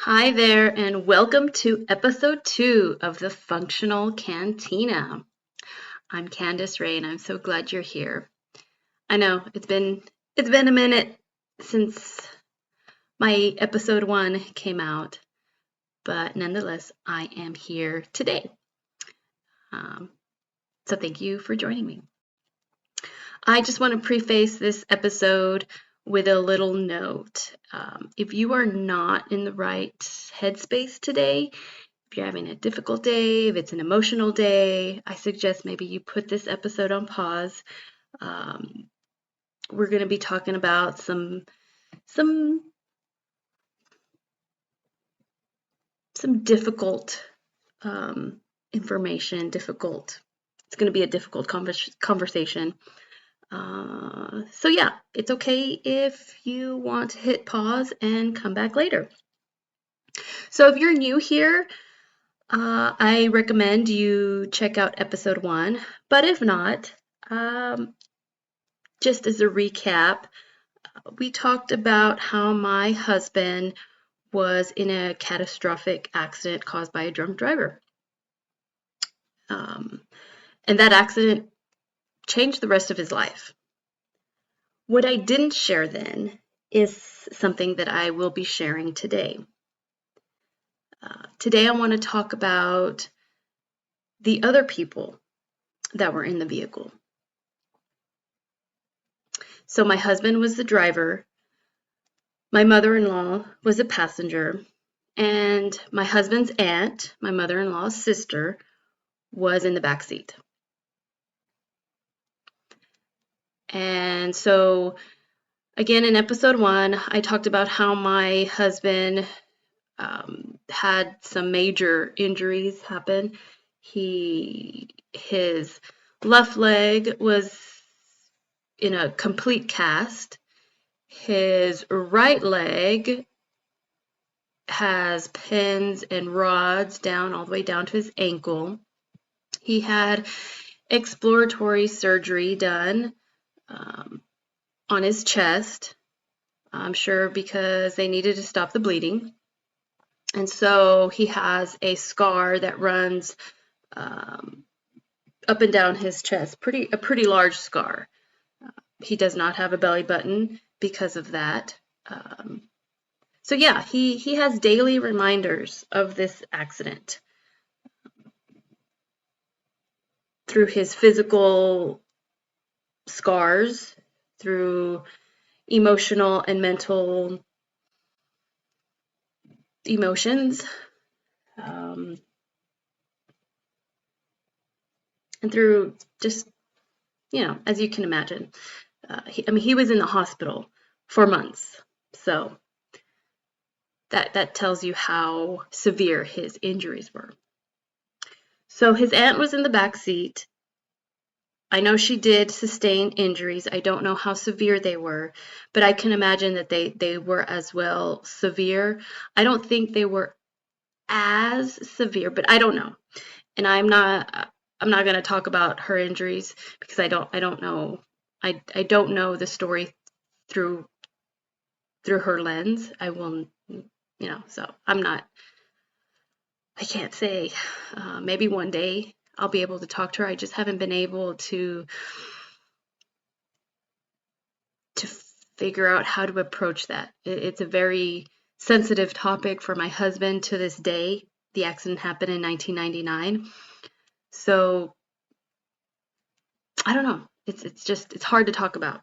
Hi there, and welcome to episode 2 of the Functional Cantina. I'm Candice Ray, and I'm so glad you're here. I know it's been a minute since my episode 1 came out, but nonetheless, I am here today. So thank you for joining me. I just want to preface this episode with a little note. If you are not in the right headspace today, if you're having a difficult day, if it's an emotional day, I suggest maybe you put this episode on pause. We're going to be talking about some difficult information. It's going to be a difficult conversation. So yeah, it's okay if you want to hit pause and come back later. So if you're new here, I recommend you check out episode 1, but if not, just as a recap, we talked about how my husband was in a catastrophic accident caused by a drunk driver. And that accident changed the rest of his life. What I didn't share then is something that I will be sharing today. Today I want to talk about the other people that were in the vehicle. So my husband was the driver, my mother-in-law was a passenger, and my husband's aunt, my mother-in-law's sister, was in the back seat. And so, again, in episode 1, I talked about how my husband had some major injuries happen. His left leg was in a complete cast. His right leg has pins and rods down all the way down to his ankle. He had exploratory surgery done on his chest, I'm sure because they needed to stop the bleeding. And so he has a scar that runs up and down his chest, a pretty large scar. He does not have a belly button because of that. So yeah, he has daily reminders of this accident through his physical scars, through emotional and mental emotions, and through just, as you can imagine. He was in the hospital for months, so that tells you how severe his injuries were. So his aunt was in the back seat. I know she did sustain injuries. I don't know how severe they were, but I can imagine that they were as well severe. I don't think they were as severe, but I don't know. And I'm not going to talk about her injuries because I don't know. I don't know the story through her lens. I will, so I can't say. Maybe one day I'll be able to talk to her. I just haven't been able to figure out how to approach that. It's a very sensitive topic for my husband to this day. The accident happened in 1999. So I don't know. It's hard to talk about.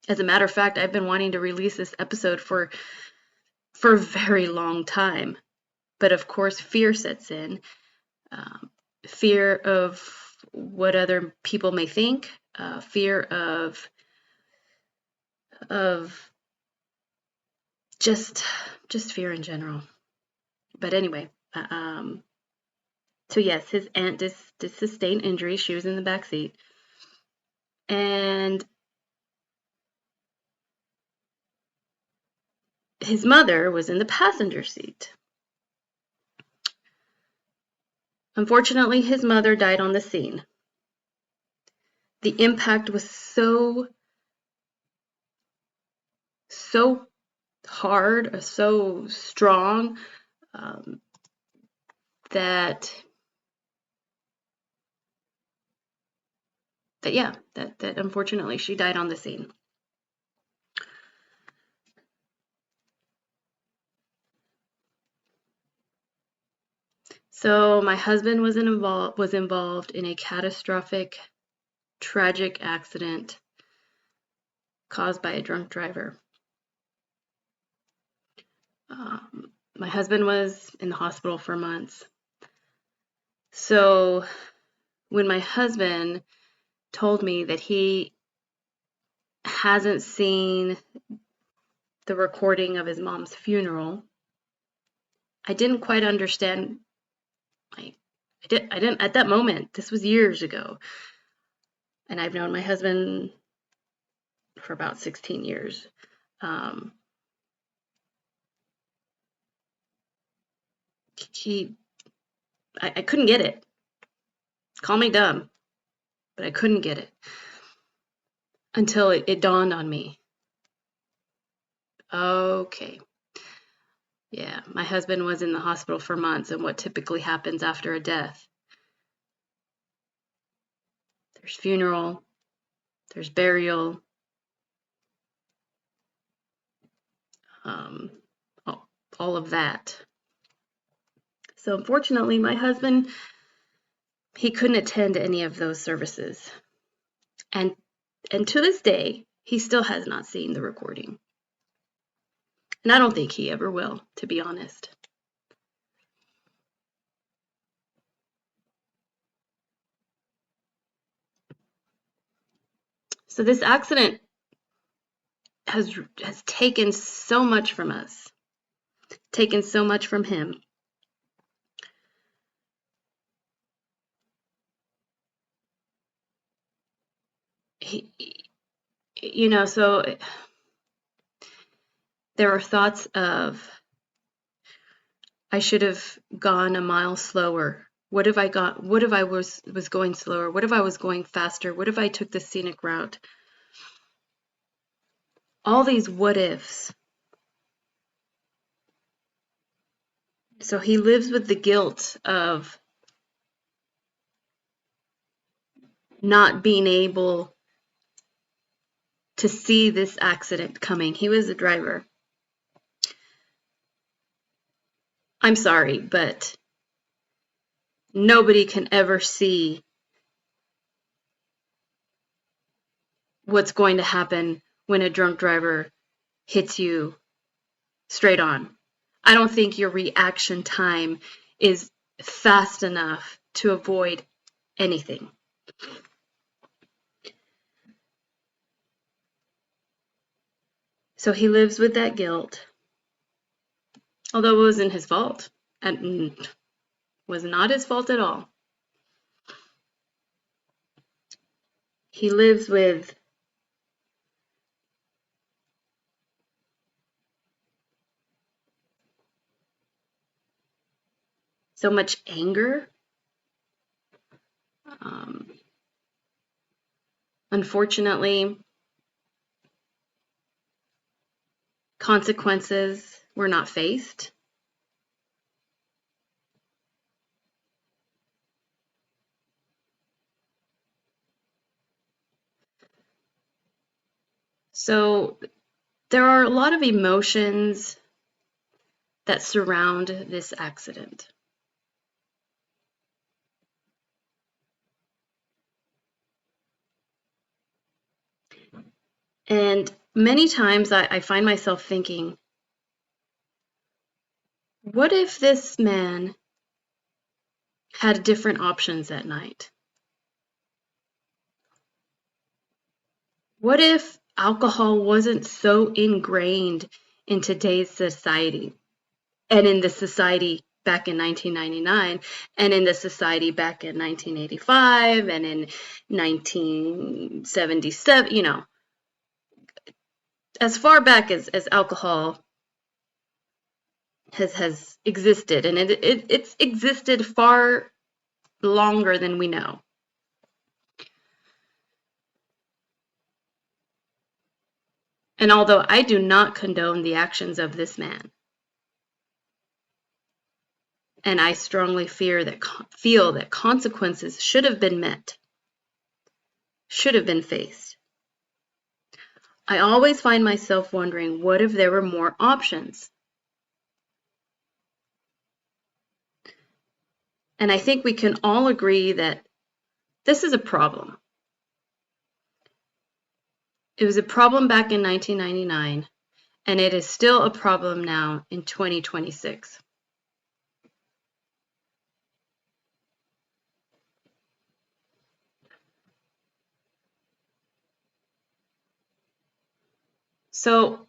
As a matter of fact, I've been wanting to release this episode for a very long time. But of course, fear sets in. Fear of what other people may think. Fear of just fear in general. But anyway, so yes, his aunt did sustain injuries. She was in the back seat. And his mother was in the passenger seat. Unfortunately, his mother died on the scene. The impact was so hard, so strong, um, that that unfortunately she died on the scene. So my husband was involved in a catastrophic, tragic accident caused by a drunk driver. My husband was in the hospital for months. So when my husband told me that he hasn't seen the recording of his mom's funeral, I didn't quite understand. I didn't at that moment. This was years ago, and I've known my husband for about 16 years. I couldn't get it. Call me dumb, but I couldn't get it until it dawned on me. Okay. Yeah, my husband was in the hospital for months, and what typically happens after a death? There's funeral, there's burial, um, all of that. So unfortunately, my husband, he couldn't attend any of those services. And to this day, he still has not seen the recording. And I don't think he ever will, to be honest. So this accident has taken so much from us, taken so much from him. So there were thoughts of, I should have gone a mile slower. What if I was going slower? What if I was going faster? What if I took the scenic route? All these what ifs. So he lives with the guilt of not being able to see this accident coming. He was a driver. I'm sorry, but nobody can ever see what's going to happen when a drunk driver hits you straight on. I don't think your reaction time is fast enough to avoid anything. So he lives with that guilt, although it wasn't his fault, and was not his fault at all. He lives with so much anger. Unfortunately, consequences were not faced. So there are a lot of emotions that surround this accident. And many times I find myself thinking, what if this man had different options that night? What if alcohol wasn't so ingrained in today's society, and in the society back in 1999, and in the society back in 1985, and in 1977, as far back as alcohol has existed, and it's existed far longer than we know. And although I do not condone the actions of this man, and I strongly feel that consequences should have been met, should have been faced, I always find myself wondering, what if there were more options? And I think we can all agree that this is a problem. It was a problem back in 1999, and it is still a problem now in 2026. So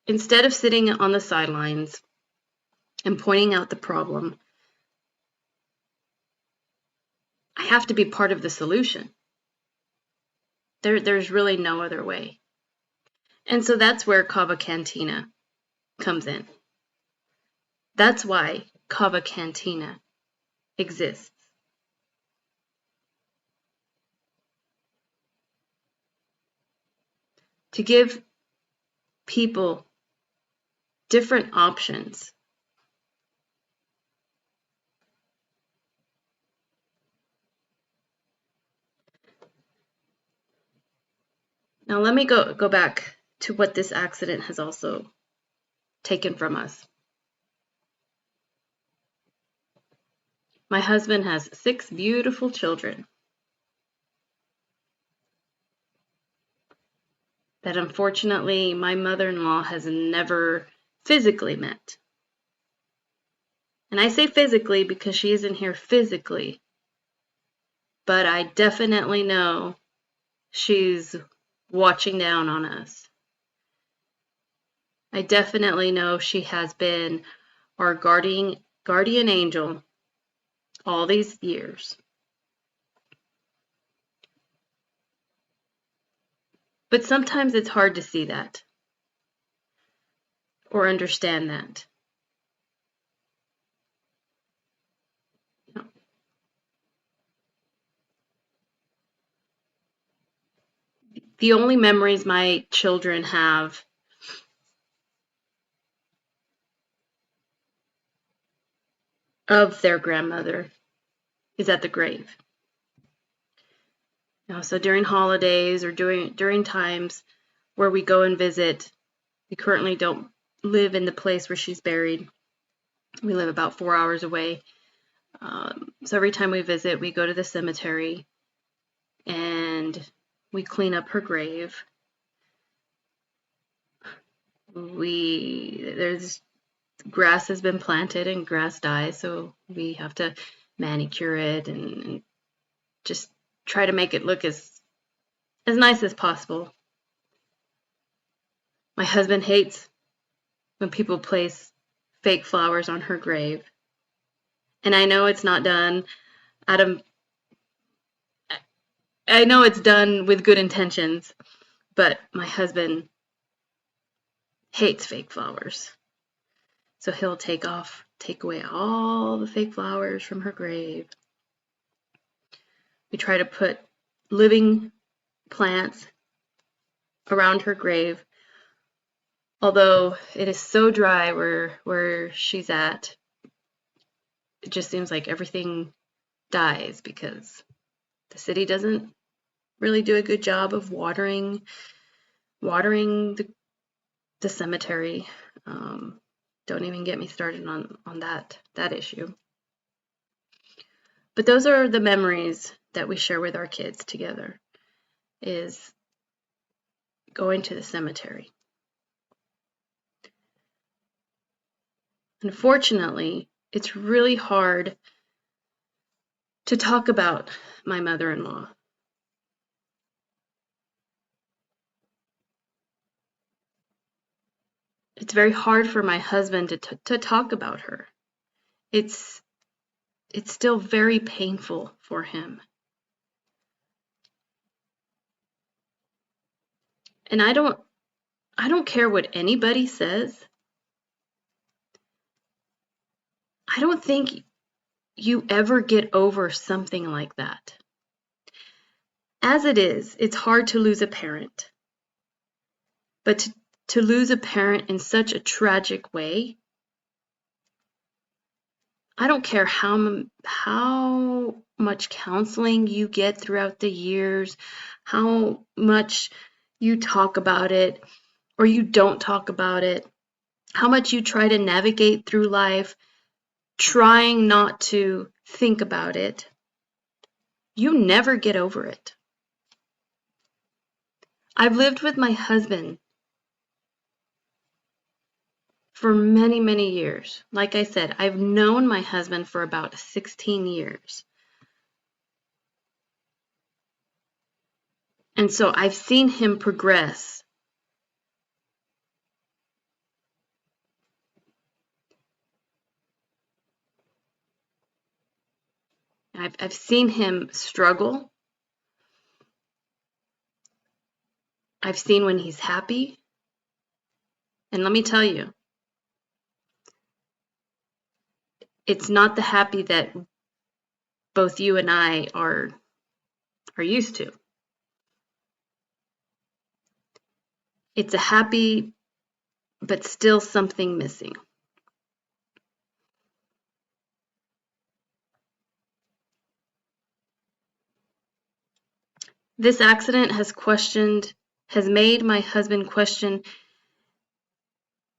instead of sitting on the sidelines and pointing out the problem, I have to be part of the solution. There's really no other way. And so that's where Kava Cantina comes in. That's why Kava Cantina exists. To give people different options. Now let me go back to what this accident has also taken from us. My husband has 6 beautiful children that unfortunately my mother-in-law has never physically met. And I say physically because she isn't here physically, but I definitely know she's watching down on us. I definitely know she has been our guardian angel all these years. But sometimes it's hard to see that or understand that. The only memories my children have of their grandmother is at the grave. So during holidays or during times where we go and visit, we currently don't live in the place where she's buried. We live about 4 hours away. So every time we visit, we go to the cemetery and we clean up her grave. There's grass has been planted and grass dies, so we have to manicure it and just try to make it look as nice as possible. My husband hates when people place fake flowers on her grave. And I know it's not done I know it's done with good intentions, but my husband hates fake flowers. So he'll take away all the fake flowers from her grave. We try to put living plants around her grave. Although it is so dry where she's at, it just seems like everything dies because the city doesn't really do a good job of watering the cemetery. Don't even get me started on that issue. But those are the memories that we share with our kids together, is going to the cemetery. Unfortunately, it's really hard to talk about my mother-in-law. It's very hard for my husband to talk about her. It's still very painful for him. And I don't care what anybody says. I don't think you ever get over something like that. As it is, it's hard to lose a parent. But to lose a parent in such a tragic way, I don't care how much counseling you get throughout the years, how much you talk about it or you don't talk about it, how much you try to navigate through life trying not to think about it. You never get over it. I've lived with my husband for many, many years. Like I said, I've known my husband for about 16 years. And so I've seen him progress. I've seen him struggle. I've seen when he's happy. And let me tell you, it's not the happy that both you and I are used to. It's a happy, but still something missing. This accident has made my husband question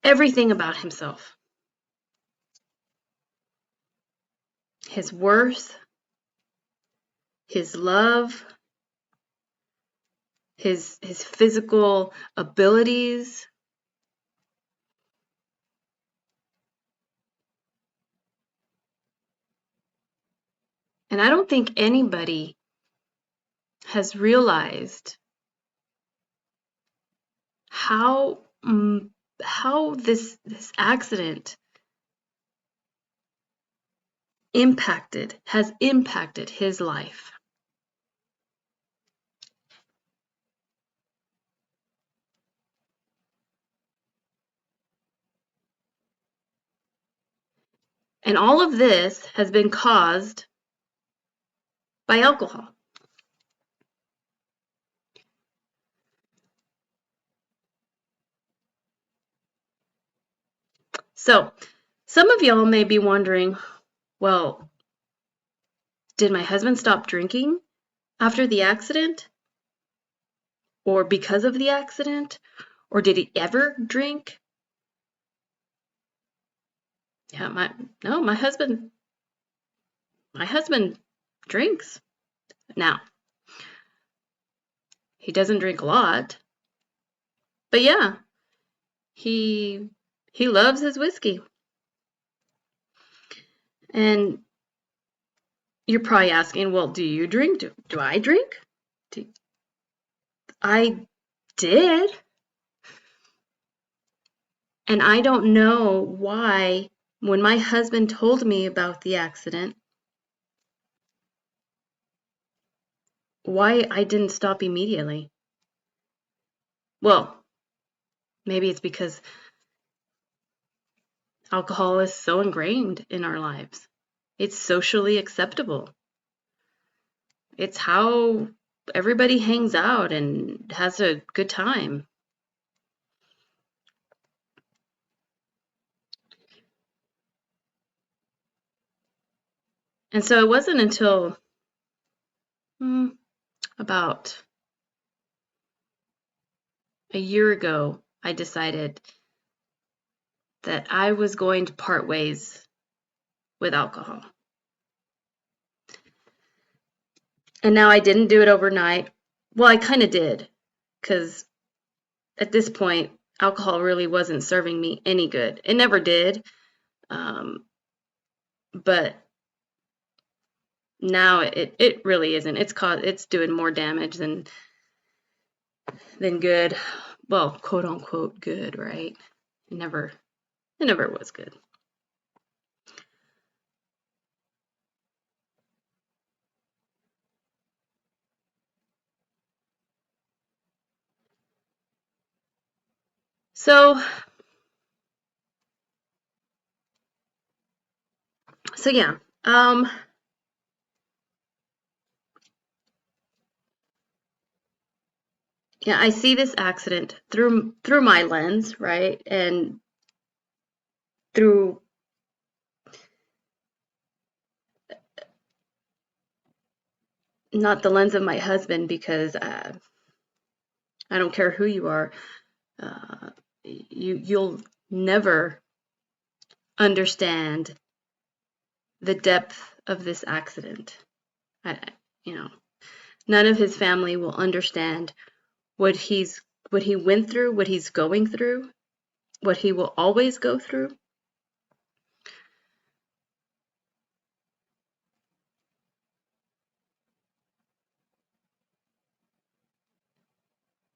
everything about himself. His worth, his love, his physical abilities. And I don't think anybody has realized how this accident has impacted his life. And all of this has been caused by alcohol. So, some of y'all may be wondering, well, did my husband stop drinking after the accident? Or because of the accident? Or did he ever drink? Yeah, my husband drinks. Now, he doesn't drink a lot. But yeah, he loves his whiskey. And you're probably asking, well, do you drink? Do I drink? I did. And I don't know why, when my husband told me about the accident, why I didn't stop immediately. Well, maybe it's because alcohol is so ingrained in our lives. It's socially acceptable. It's how everybody hangs out and has a good time. And so it wasn't until about a year ago I decided that I was going to part ways with alcohol. And now I didn't do it overnight. Well, I kind of did, because at this point, alcohol really wasn't serving me any good. It never did. But now it really isn't. It's doing more damage than good. Well, quote unquote good, right? It never was good. So yeah. Yeah, I see this accident through my lens, right? And through not the lens of my husband, because I don't care who you are, you'll never understand the depth of this accident. I, you know, none of his family will understand what he went through, what he's going through, what he will always go through.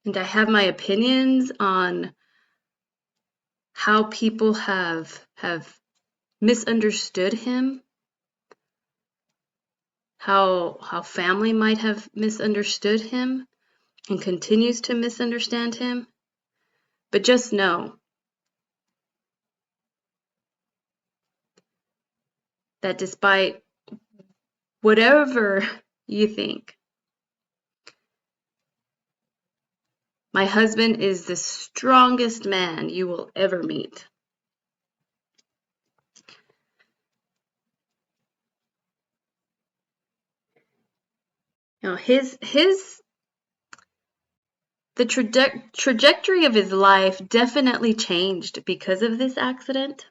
And I have my opinions on how people have misunderstood him, how family might have misunderstood him and continues to misunderstand him. But just know that despite whatever you think, my husband is the strongest man you will ever meet. You know, the trajectory of his life definitely changed because of this accident.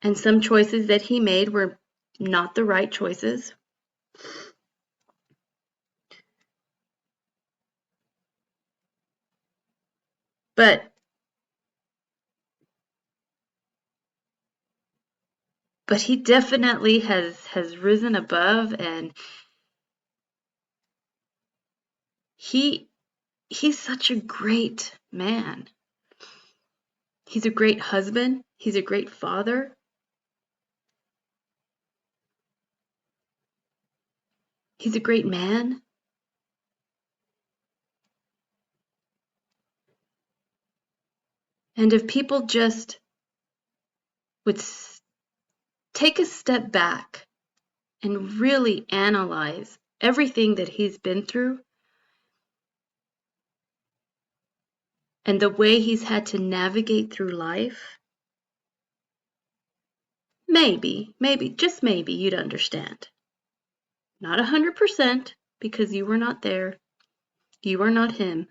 And some choices that he made were not the right choices. But he definitely has risen above, and he's such a great man. He's a great husband. He's a great father. He's a great man. And if people just would take a step back and really analyze everything that he's been through and the way he's had to navigate through life, maybe, just maybe you'd understand. Not 100%, because you were not there. You are not him.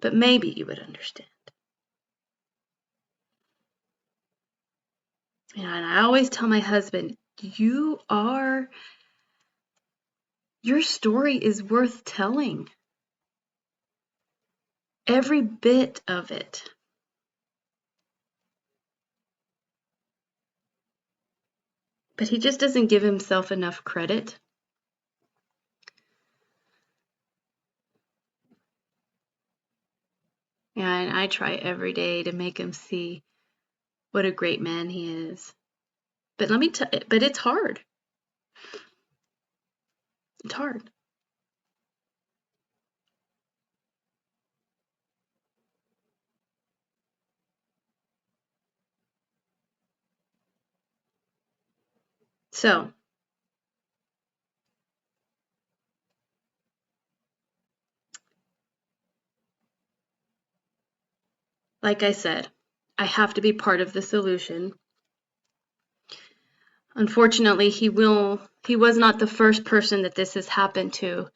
But maybe you would understand. And I always tell my husband, your story is worth telling. Every bit of it. But he just doesn't give himself enough credit. And I try every day to make him see what a great man he is. But but it's hard. It's hard. So, like I said, I have to be part of the solution. Unfortunately, he was not the first person that this has happened to.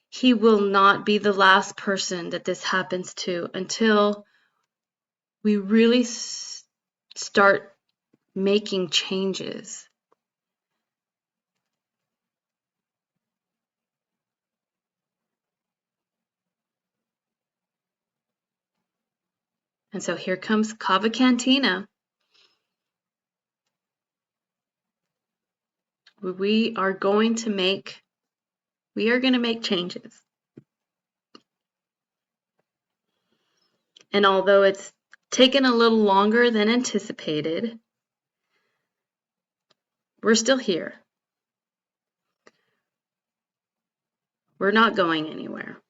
He will not be the last person that this happens to until we really start making changes. And so here comes Kava Cantina. We are going to make changes. And although it's taken a little longer than anticipated, we're still here. We're not going anywhere.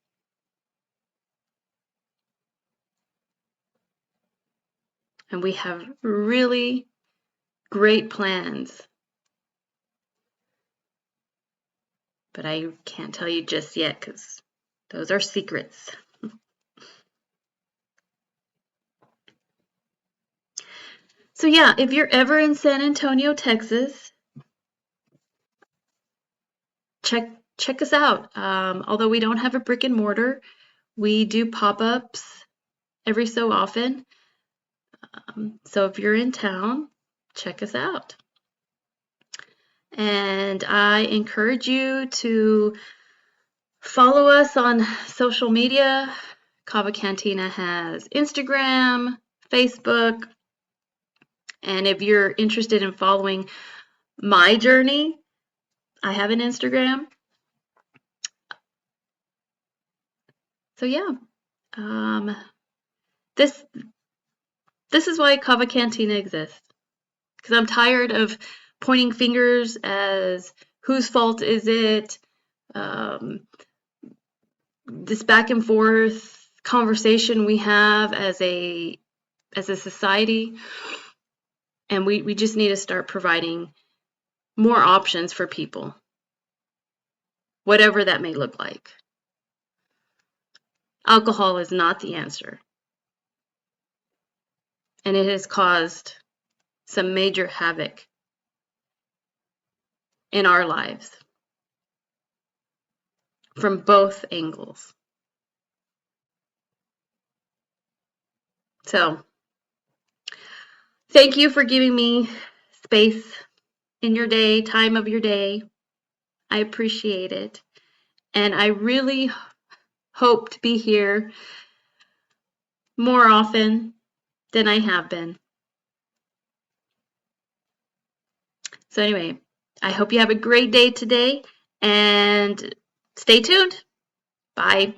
And we have really great plans. but I can't tell you just yet because those are secrets. So yeah, if you're ever in San Antonio, Texas, check us out. Although we don't have a brick and mortar, we do pop-ups every so often. So if you're in town, check us out. And I encourage you to follow us on social media. Kava Cantina has Instagram, Facebook, and if you're interested in following my journey, I have an Instagram. So yeah, this is why Kava Cantina exists. Because I'm tired of pointing fingers as whose fault is it, this back and forth conversation we have as a society, and we just need to start providing more options for people, whatever that may look like. Alcohol is not the answer, and it has caused some major havoc in our lives from both angles. So, thank you for giving me space in your day, time of your day. I appreciate it. And I really hope to be here more often than I have been. So anyway, I hope you have a great day today and stay tuned. Bye.